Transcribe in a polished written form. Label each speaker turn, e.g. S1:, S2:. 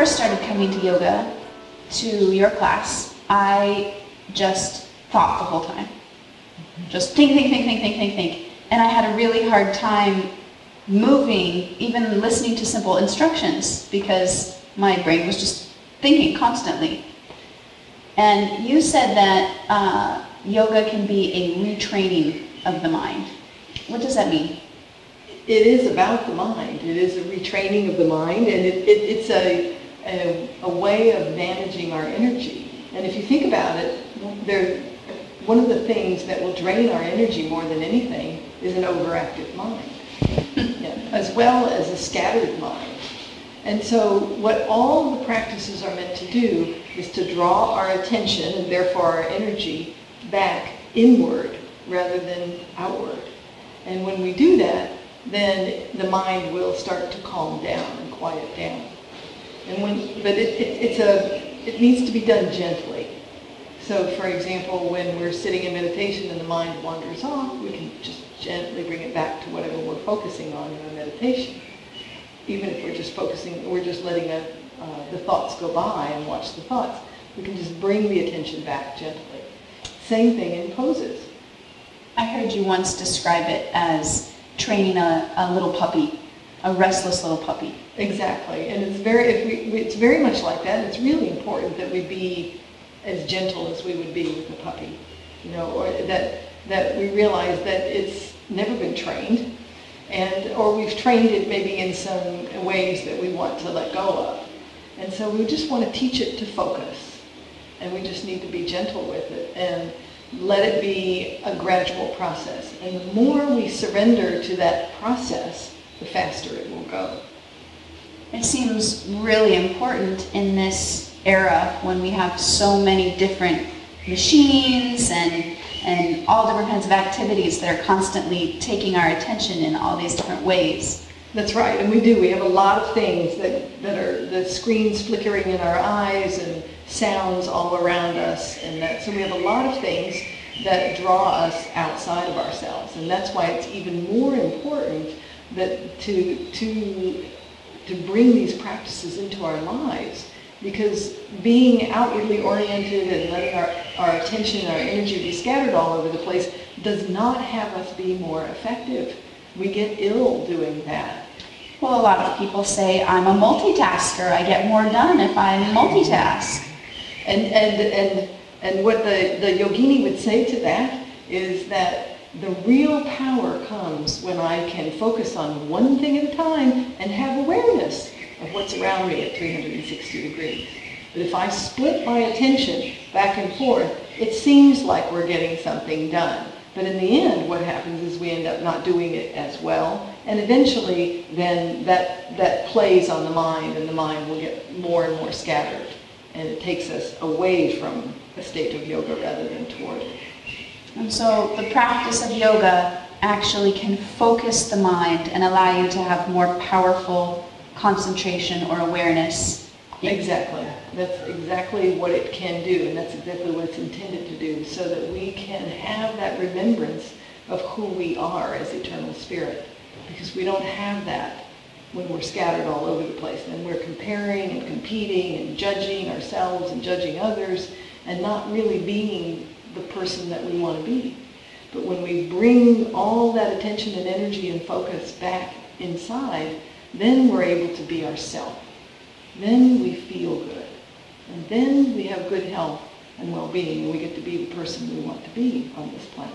S1: first started coming to yoga, to your class, I just thought the whole time. Just think. And I had a really hard time moving, even listening to simple instructions, because my brain was just thinking constantly. And you said that yoga can be a retraining of the mind. What does that mean?
S2: It is about the mind. It is a retraining of the mind, and it's a way of managing our energy. And if you think about it, one of the things that will drain our energy more than anything is an overactive mind, as well as a scattered mind. And so what all the practices are meant to do is to draw our attention, and therefore our energy, back inward rather than outward. And when we do that, then the mind will start to calm down and quiet down. But it needs to be done gently. So, for example, when we're sitting in meditation and the mind wanders off, we can just gently bring it back to whatever we're focusing on in our meditation. Even if we're just focusing, we're just letting the thoughts go by and watch the thoughts, we can just bring the attention back gently. Same thing in poses.
S1: I heard you once describe it as training a little puppy, a restless little puppy.
S2: Exactly, and it's very much like that. It's really important that we be as gentle as we would be with a puppy, or that we realize that it's never been trained, or we've trained it maybe in some ways that we want to let go of, and so we just want to teach it to focus, and we just need to be gentle with it and let it be a gradual process. And the more we surrender to that process, the faster it will go.
S1: It seems really important in this era when we have so many different machines and all different kinds of activities that are constantly taking our attention in all these different ways.
S2: That's right, and we do. We have a lot of things that are the screens flickering in our eyes and sounds all around us, so we have a lot of things that draw us outside of ourselves, and that's why it's even more important that to bring these practices into our lives, because being outwardly oriented and letting our attention and our energy be scattered all over the place does not have us be more effective. We get ill doing that.
S1: Well, a lot of people say, I'm a multitasker. I get more done if I multitask.
S2: And what the yogini would say to that is that the real power comes when I can focus on one thing at a time and have awareness of what's around me at 360 degrees. But if I split my attention back and forth, it seems like we're getting something done. But in the end, what happens is we end up not doing it as well. And eventually, then that plays on the mind, and the mind will get more and more scattered. And it takes us away from a state of yoga rather than toward it.
S1: And so the practice of yoga actually can focus the mind and allow you to have more powerful concentration or awareness.
S2: Exactly. That's exactly what it can do, and that's exactly what it's intended to do, so that we can have that remembrance of who we are as eternal spirit. Because we don't have that when we're scattered all over the place, and we're comparing and competing and judging ourselves and judging others and not really being the person that we want to be. But when we bring all that attention and energy and focus back inside, then we're able to be ourselves. Then we feel good. And then we have good health and well-being, and we get to be the person we want to be on this planet.